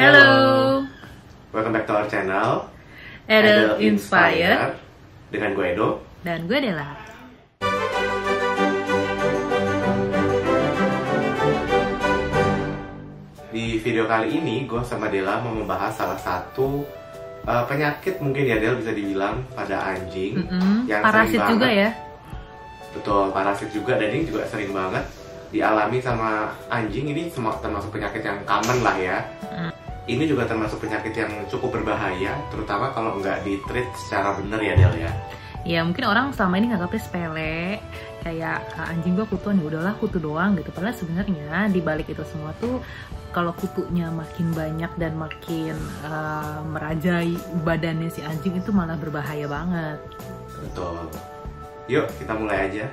Hello, Welcome back to our channel Edel Inspire, dengan gue Edo. dan gue Dela. Di video kali ini gue sama Dela mau membahas salah satu penyakit mungkin ya Del bisa dibilang pada anjing yang Parasit sering juga banget, ya. Betul, parasit juga, dan ini juga sering banget dialami sama anjing. Ini termasuk penyakit yang common lah ya. Ini juga termasuk penyakit yang cukup berbahaya, terutama kalau nggak di-treat secara benar ya Del ya. Ya mungkin orang selama ini nganggapnya sepele, kayak anjing gua kutuan, ya udahlah kutu doang gitu. Padahal sebenarnya di balik itu semua tuh kalau kutunya makin banyak dan makin merajai badannya si anjing itu malah berbahaya banget. Betul. Yuk kita mulai aja.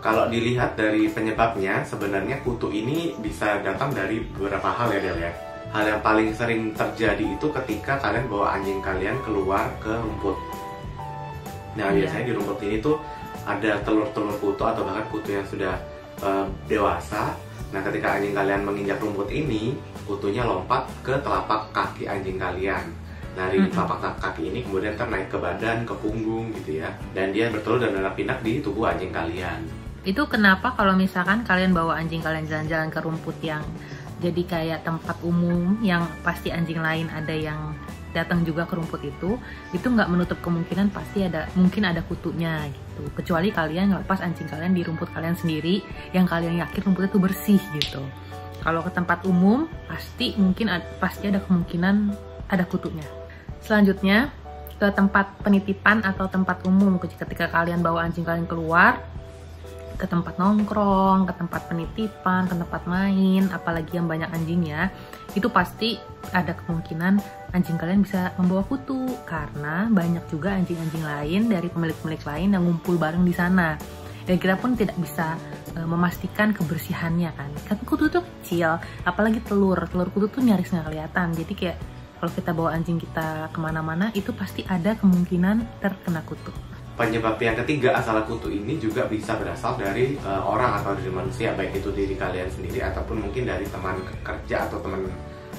Kalau dilihat dari penyebabnya, sebenarnya kutu ini bisa datang dari beberapa hal ya Del ya. Hal yang paling sering terjadi itu ketika kalian bawa anjing kalian keluar ke rumput. Nah biasanya di rumput ini tuh ada telur-telur kutu atau bahkan kutu yang sudah dewasa. Nah ketika anjing kalian menginjak rumput ini, kutunya lompat ke telapak kaki anjing kalian. Nah dari telapak kaki ini kemudian naik ke badan, ke punggung gitu ya. Dan dia bertelur dan beranak-pinak di tubuh anjing kalian. Itu kenapa kalau misalkan kalian bawa anjing kalian jalan-jalan ke rumput yang jadi kayak tempat umum yang pasti anjing lain ada yang datang juga ke rumput itu nggak menutup kemungkinan pasti mungkin ada kutunya gitu. Kecuali kalian ngelepas anjing kalian di rumput kalian sendiri yang kalian yakin rumputnya itu bersih gitu. Kalau ke tempat umum pasti ada kemungkinan ada kutunya. Selanjutnya ke tempat penitipan atau tempat umum, ketika kalian bawa anjing kalian keluar ke tempat nongkrong, ke tempat penitipan, ke tempat main, apalagi yang banyak anjingnya, itu pasti ada kemungkinan anjing kalian bisa membawa kutu karena banyak juga anjing-anjing lain dari pemilik-pemilik lain yang ngumpul bareng di sana. Dan kita pun tidak bisa memastikan kebersihannya kan. Karena kutu itu kecil, apalagi telur kutu tuh nyaris nggak kelihatan. Jadi kayak kalau kita bawa anjing kita kemana-mana itu pasti ada kemungkinan terkena kutu. Penyebab yang ketiga asal kutu ini juga bisa berasal dari orang atau dari manusia, baik itu diri kalian sendiri ataupun mungkin dari teman kerja atau teman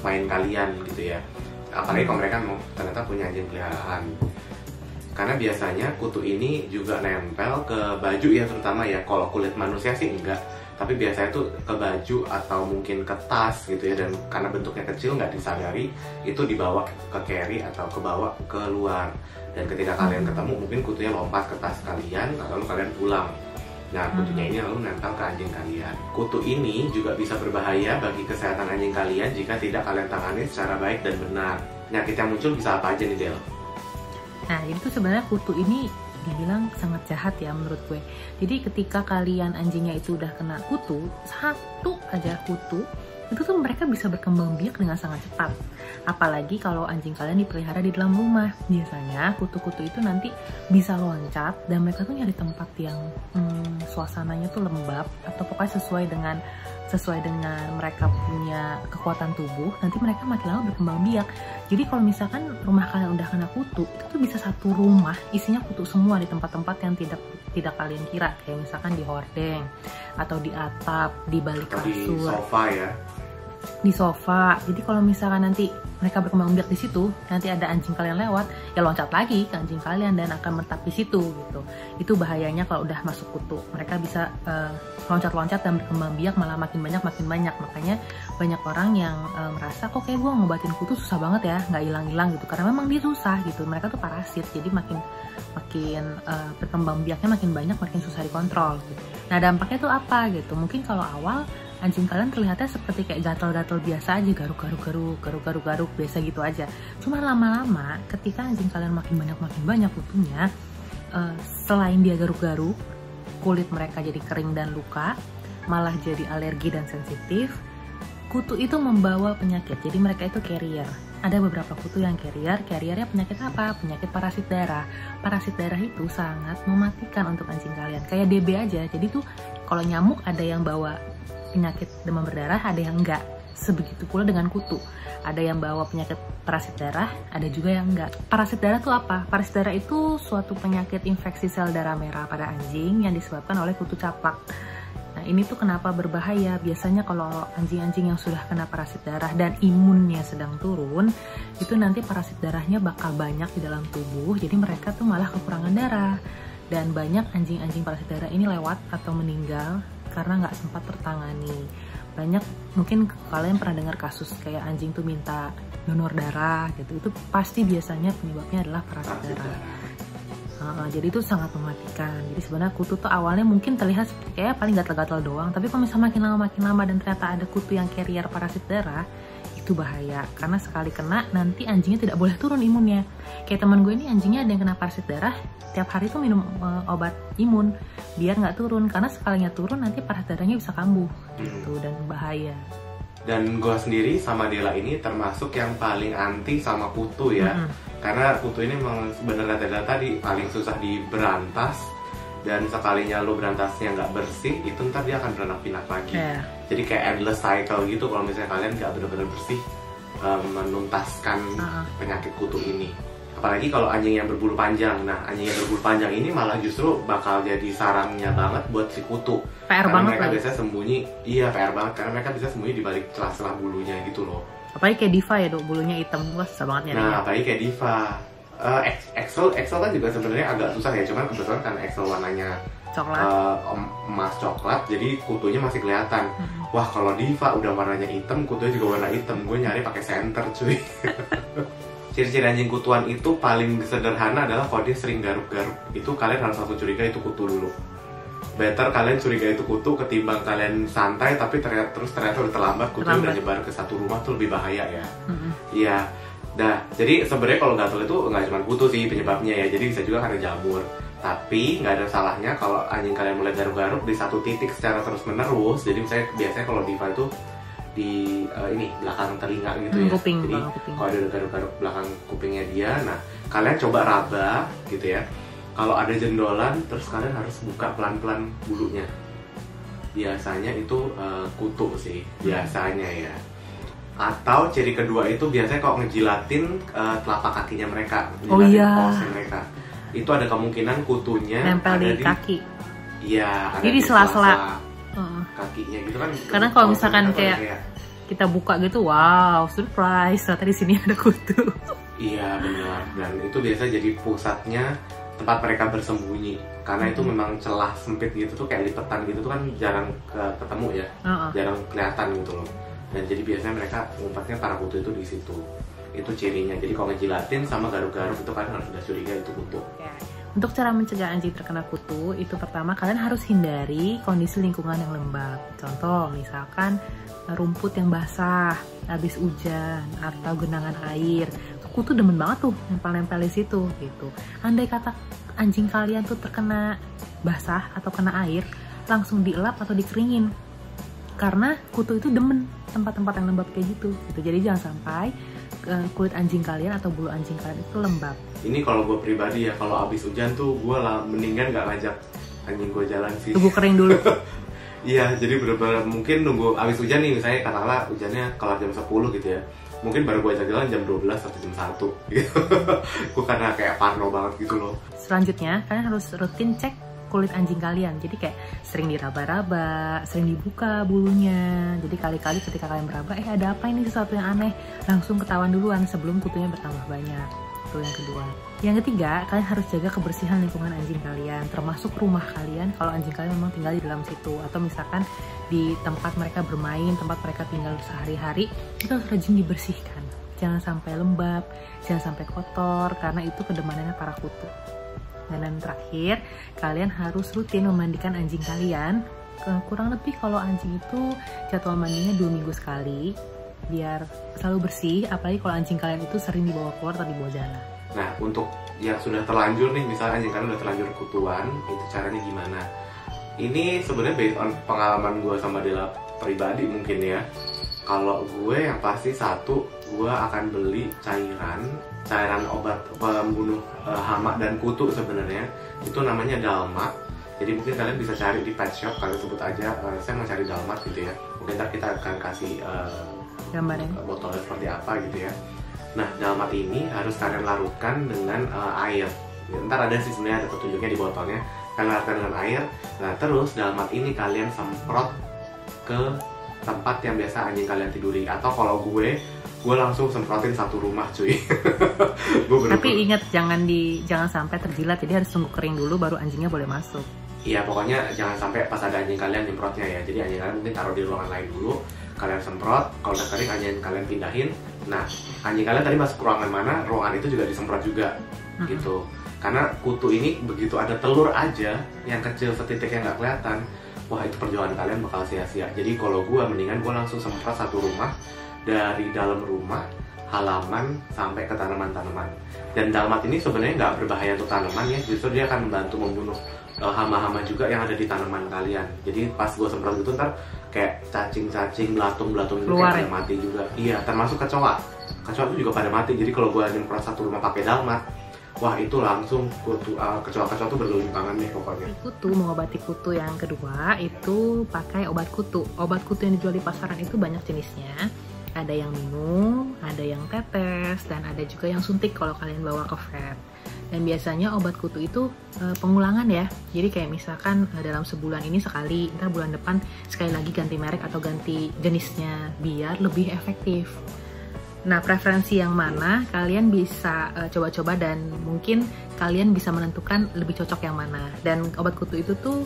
main kalian gitu ya. Apalagi kalau mereka ternyata punya anjing peliharaan. Karena biasanya kutu ini juga nempel ke baju ya, terutama ya. Kalau kulit manusia sih enggak, tapi biasanya tuh ke baju atau mungkin ke tas gitu ya. Dan karena bentuknya kecil nggak disadari, itu dibawa ke carry atau kebawa ke luar. Dan ketika kalian ketemu, mungkin kutunya lompat ke tas kalian, lalu kalian pulang. Nah, kutunya ini lalu nempel ke anjing kalian. Kutu ini juga bisa berbahaya bagi kesehatan anjing kalian jika tidak kalian tangani secara baik dan benar. Penyakit yang muncul bisa apa aja nih, Del? Nah, itu sebenarnya kutu ini dibilang sangat jahat ya menurut gue. Jadi ketika kalian anjingnya itu udah kena kutu, satu aja kutu, itu tuh mereka bisa berkembang biak dengan sangat cepat. Apalagi kalau anjing kalian dipelihara di dalam rumah. Biasanya kutu-kutu itu nanti bisa loncat dan mereka tuh nyari tempat yang suasananya tuh lembab atau pokoknya sesuai dengan mereka punya kekuatan tubuh. Nanti mereka makin lama berkembang biak. Jadi kalau misalkan rumah kalian udah kena kutu, itu tuh bisa satu rumah isinya kutu semua di tempat-tempat yang tidak kalian kira, kayak misalkan di hordeng atau di atap, di balik kasur, di sofa ya. Di sofa. Jadi kalau misalkan nanti mereka berkembang biak di situ, nanti ada anjing kalian lewat, ya loncat lagi ke anjing kalian dan akan menetap di situ gitu. Itu bahayanya kalau udah masuk kutu. Mereka bisa loncat-loncat dan berkembang biak malah makin banyak. Makanya banyak orang yang merasa kok kayak gue ngobatin kutu susah banget ya, nggak hilang-hilang gitu. Karena memang dia susah gitu. Mereka tuh parasit, jadi makin berkembang biaknya makin banyak, makin susah dikontrol gitu. Nah dampaknya tuh apa gitu? Mungkin kalau awal anjing kalian terlihatnya seperti kayak gatal-gatal biasa aja, garuk-garuk biasa gitu aja. Cuma lama-lama ketika anjing kalian makin banyak kutunya, selain dia garuk-garuk, kulit mereka jadi kering dan luka, malah jadi alergi dan sensitif. Kutu itu membawa penyakit, jadi mereka itu carrier. Ada beberapa kutu yang carriernya penyakit apa? Penyakit parasit darah. Parasit darah itu sangat mematikan untuk anjing kalian. Kayak DB aja, jadi tuh kalau nyamuk ada yang bawa penyakit demam berdarah, ada yang enggak. Sebegitu pula dengan kutu. Ada yang bawa penyakit parasit darah, ada juga yang enggak. Parasit darah itu apa? Parasit darah itu suatu penyakit infeksi sel darah merah pada anjing yang disebabkan oleh kutu caplak. Nah ini tuh kenapa berbahaya, biasanya kalau anjing-anjing yang sudah kena parasit darah dan imunnya sedang turun, itu nanti parasit darahnya bakal banyak di dalam tubuh, jadi mereka tuh malah kekurangan darah. Dan banyak anjing-anjing parasit darah ini lewat atau meninggal karena nggak sempat tertangani. Banyak, mungkin kalian pernah dengar kasus kayak anjing tuh minta donor darah gitu, itu pasti biasanya penyebabnya adalah parasit darah. Jadi itu sangat mematikan. Jadi sebenarnya kutu tuh awalnya mungkin terlihat kayak paling gatal-gatal doang, tapi kalau misalnya makin lama dan ternyata ada kutu yang carrier parasit darah, itu bahaya. Karena sekali kena nanti anjingnya tidak boleh turun imunnya. Kayak teman gue ini anjingnya ada yang kena parasit darah, tiap hari tuh minum obat imun biar nggak turun, karena sekalinya turun nanti parasit darahnya bisa kambuh gitu dan bahaya. Dan gue sendiri sama Dela ini termasuk yang paling anti sama kutu ya. Karena kutu ini memang sebenarnya tadi paling susah diberantas. Dan sekalinya lo berantasnya nggak bersih, itu ntar dia akan beranak pinak lagi. Jadi kayak endless cycle gitu kalau misalnya kalian nggak benar-benar bersih menuntaskan penyakit kutu ini. Apalagi kalau anjing yang berbulu panjang. Nah, anjing yang berbulu panjang ini malah justru bakal jadi sarangnya banget buat si kutu. PR karena banget mereka lagi. bisa sembunyi, iya PR banget, karena mereka bisa sembunyi di balik celah-celah bulunya gitu loh. Apalagi kayak Diva ya, bulunya hitam, wah susah banget nyarinya. Nah, apalagi kayak Diva. Excel kan juga sebenarnya agak susah ya, cuman kebetulan karena Excel warnanya Coklat. emas coklat, jadi kutunya masih kelihatan. Wah, kalau Diva udah warnanya hitam, kutunya juga warna hitam. Gue nyari pakai senter, cuy. Ciri-ciri anjing kutuan itu paling sederhana adalah kalau dia sering garuk-garuk. Itu kalian harus langsung curiga itu kutu dulu. Better kalian curiga itu kutu ketimbang kalian santai tapi ternyata udah terlambat, kutunya udah nyebar ke satu rumah, tuh lebih bahaya ya. Iya. Nah, jadi sebenarnya kalau gatal itu nggak cuma kutu sih penyebabnya ya. Jadi bisa juga karena jamur. Tapi nggak ada salahnya kalau anjing kalian mulai garuk-garuk di satu titik secara terus-menerus. Jadi biasanya kalau Diva itu di ini belakang telinga gitu ya. Kuping, jadi kalau ada garuk-garuk belakang kupingnya dia, nah kalian coba raba gitu ya. Kalau ada jendolan, terus kalian harus buka pelan-pelan bulunya. Biasanya itu kutu sih, biasanya ya. Atau ciri kedua itu biasanya kalau ngejilatin telapak kakinya mereka, ngejilatin pausnya mereka. Itu ada kemungkinan kutunya nempel ada di kaki. Iya, ada di sela-sela kakinya gitu kan. Karena kalau misalkan kayak kita buka gitu, wow, surprise, ternyata di sini ada kutu. Iya, benar. Dan itu biasa jadi pusatnya tempat mereka bersembunyi. Karena itu memang celah sempit gitu tuh, kayak lipetan gitu tuh kan jarang ketemu ya. Jarang kelihatan gitu loh. Dan jadi biasanya mereka ngumpetnya para kutu itu di situ. Itu cirinya. Jadi kalau ngejilatin sama garuk-garuk itu kan harus udah curiga itu kutu. Untuk cara mencegah anjing terkena kutu, itu pertama kalian harus hindari kondisi lingkungan yang lembab. Contoh, misalkan rumput yang basah, habis hujan, atau genangan air. Kutu demen banget tuh nempel-nempel di situ gitu. Andai kata anjing kalian tuh terkena basah atau kena air, langsung dielap atau dikeringin. Karena kutu itu demen tempat-tempat yang lembab kayak gitu. Jadi jangan sampai kulit anjing kalian atau bulu anjing kalian itu lembab. Ini kalau gue pribadi ya, kalau abis hujan tuh gue mendingan gak ngajak anjing gue jalan sih. Tunggu kering dulu. Iya, jadi bener-bener mungkin nunggu abis hujan nih, misalnya katakanlah hujannya kelar jam 10 gitu ya. Mungkin baru gue ajak jalan jam 12 atau jam 1 gitu. Gue karena kayak parno banget gitu loh. Selanjutnya, kalian harus rutin cek kulit anjing kalian. Jadi kayak sering diraba-raba, sering dibuka bulunya. Jadi kali-kali ketika kalian meraba, ada apa ini, sesuatu yang aneh, langsung ketahuan duluan sebelum kutunya bertambah banyak. Itu yang kedua. Yang ketiga, kalian harus jaga kebersihan lingkungan anjing kalian, termasuk rumah kalian kalau anjing kalian memang tinggal di dalam situ, atau misalkan di tempat mereka bermain, tempat mereka tinggal sehari-hari, itu harus rajin dibersihkan. Jangan sampai lembab, jangan sampai kotor, karena itu kedemanannya para kutu. Dan yang terakhir, kalian harus rutin memandikan anjing kalian. Kurang lebih kalau anjing itu jadwal mandinya 2 minggu sekali, biar selalu bersih. Apalagi kalau anjing kalian itu sering dibawa keluar atau dibawa jalan. Nah, untuk yang sudah terlanjur nih, misalnya anjing kalian udah terlanjur kutuan, itu caranya gimana? Ini sebenarnya based on pengalaman gue sama Dela pribadi mungkin ya. Kalau gue yang pasti satu, gue akan beli cairan obat pembunuh hama dan kutu sebenarnya. Itu namanya Dalmat. Jadi mungkin kalian bisa cari di pet shop, kalian sebut aja saya mau cari Dalmat gitu ya. Mungkin ntar kita akan kasih gambarnya, botolnya seperti apa gitu ya. Nah, Dalmat ini harus kalian larutkan dengan air. Ya, ntar ada sih sebenarnya ada petunjuknya di botolnya. kalian larutkan dengan air. Nah terus dalmat ini kalian semprot ke tempat yang biasa anjing kalian tiduri. Atau kalau gue langsung semprotin satu rumah cuy. Tapi ingat jangan sampai terjilat, jadi harus tunggu kering dulu baru anjingnya boleh masuk. Iya, pokoknya jangan sampai pas ada anjing kalian nyemprotnya ya. Jadi anjing kalian mungkin taruh di ruangan lain dulu, kalian semprot, kalau udah kering anjing kalian pindahin. Nah, anjing kalian tadi masuk ke ruangan mana, ruangan itu juga disemprot juga, gitu. Karena kutu ini begitu ada telur aja, yang kecil setitik yang nggak kelihatan, wah itu perjuangan kalian bakal sia-sia. Jadi kalau gue mendingan gue langsung semprot satu rumah, dari dalam rumah, halaman, sampai ke tanaman-tanaman. Dan dalmat ini sebenarnya nggak berbahaya untuk tanaman ya, justru dia akan membantu membunuh hama-hama juga yang ada di tanaman kalian. Jadi pas gue semprot gitu ntar kayak cacing-cacing, belatung-belatung itu kayak pada mati juga. Iya, termasuk kecoa. Kecoa itu juga pada mati. Jadi kalau gue nyemprot satu rumah pakai dalmat, wah itu langsung kecoa-kecoa tuh bergelimpangan nih pokoknya. Kutu, mengobati kutu yang kedua itu pakai obat kutu. Obat kutu yang dijual di pasaran itu banyak jenisnya. Ada yang minum, ada yang tetes, dan ada juga yang suntik kalau kalian bawa ke vet. Dan biasanya obat kutu itu pengulangan ya. Jadi kayak misalkan dalam sebulan ini sekali, ntar bulan depan sekali lagi ganti merek atau ganti jenisnya biar lebih efektif. Nah, preferensi yang mana kalian bisa coba-coba dan mungkin kalian bisa menentukan lebih cocok yang mana. Dan obat kutu itu tuh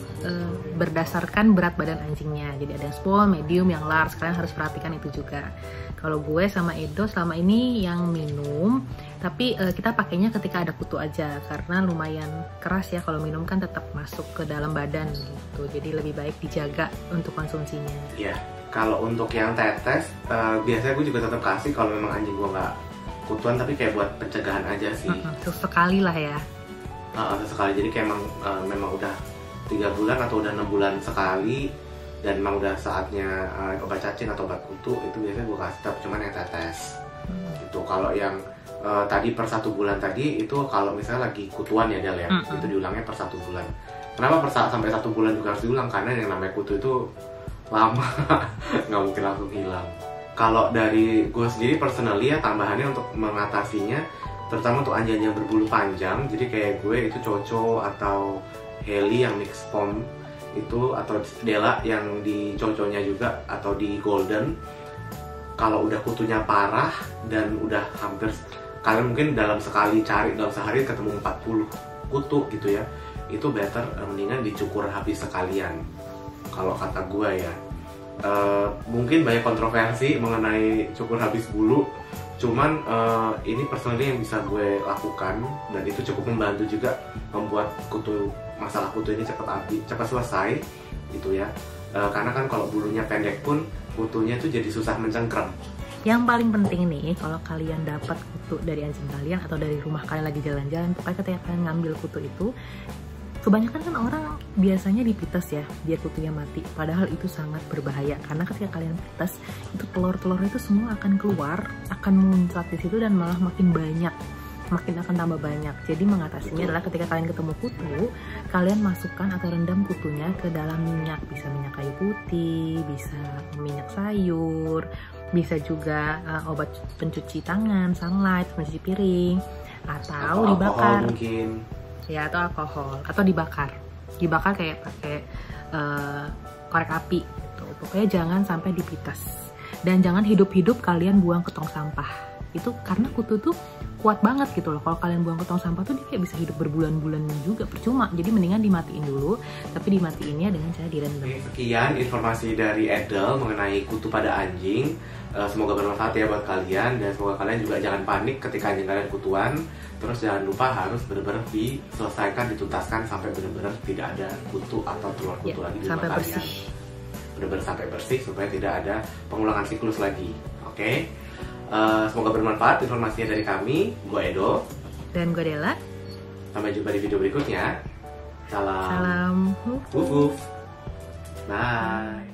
berdasarkan berat badan anjingnya. Jadi ada yang small, medium, yang large. Kalian harus perhatikan itu juga. Kalau gue sama Edo selama ini yang minum, tapi kita pakainya ketika ada kutu aja karena lumayan keras ya, kalau minum kan tetap masuk ke dalam badan gitu. Jadi lebih baik dijaga untuk konsumsinya. Iya. Kalau untuk yang tetes, biasanya gue juga tetap kasih kalau memang anjing gue nggak kutuan, tapi kayak buat pencegahan aja sih. Sesekali lah ya. Sesekali, jadi kayak memang udah 3 bulan atau udah 6 bulan sekali, dan memang udah saatnya obat cacing atau obat kutu, itu biasanya gue kasih, tapi cuman yang tetes. Itu kalau yang tadi per 1 bulan tadi, itu kalau misalnya lagi kutuan ya Del ya, itu diulangnya per 1 bulan. Kenapa sampai 1 bulan juga harus diulang? Karena yang namanya kutu itu lama, nggak mungkin langsung hilang. Kalau dari gue sendiri personally ya, tambahannya untuk mengatasinya, terutama untuk anjing yang berbulu panjang, jadi kayak gue itu Coco atau Heli yang mix pom itu, atau Della yang di Coconya juga, atau di Golden. Kalau udah kutunya parah dan udah hampir, kalian mungkin dalam sekali cari dalam sehari ketemu 40 kutu gitu ya, itu better mendingan dicukur habis sekalian. Kalau kata gue ya, mungkin banyak kontroversi mengenai cukur habis bulu, cuman ini personally yang bisa gue lakukan, dan itu cukup membantu juga membuat masalah kutu ini cepat selesai gitu ya. Karena kan kalau bulunya pendek pun kutunya itu jadi susah mencengkram. Yang paling penting nih, kalau kalian dapat kutu dari anjing kalian atau dari rumah kalian lagi jalan-jalan, pokoknya ketika kalian ngambil kutu itu, kebanyakan kan orang biasanya dipites ya biar kutunya mati, padahal itu sangat berbahaya karena ketika kalian pites itu telur-telur itu semua akan keluar, akan muncrat di situ dan malah makin akan tambah banyak. Jadi mengatasinya adalah ketika kalian ketemu kutu, kalian masukkan atau rendam kutunya ke dalam minyak, bisa minyak kayu putih, bisa minyak sayur, bisa juga obat pencuci tangan, sunlight, pencuci piring, atau dibakar mungkin. Ya, atau alkohol, atau dibakar kayak pakai korek api gitu. Pokoknya jangan sampai dipites, dan jangan hidup-hidup kalian buang ke tong sampah itu, karena kutu tuh kuat banget gitu loh. Kalau kalian buang ke tong sampah tuh dia kayak bisa hidup berbulan-bulan juga percuma. Jadi mendingan dimatiin dulu, tapi dimatiinnya dengan cara direndam. Sekian informasi dari Edel mengenai kutu pada anjing. Semoga bermanfaat ya buat kalian, dan semoga kalian juga jangan panik ketika anjing kalian kutuan. Terus jangan lupa harus benar-benar diselesaikan, dituntaskan sampai benar-benar tidak ada kutu atau telur kutu lagi di rumah kalian. Bersih. Benar-benar sampai bersih supaya tidak ada pengulangan siklus lagi. Oke? Semoga bermanfaat informasinya dari kami. Gue Edo. Dan gue Della. Sampai jumpa di video berikutnya. Salam. Salam. Wuf wuf. Bye.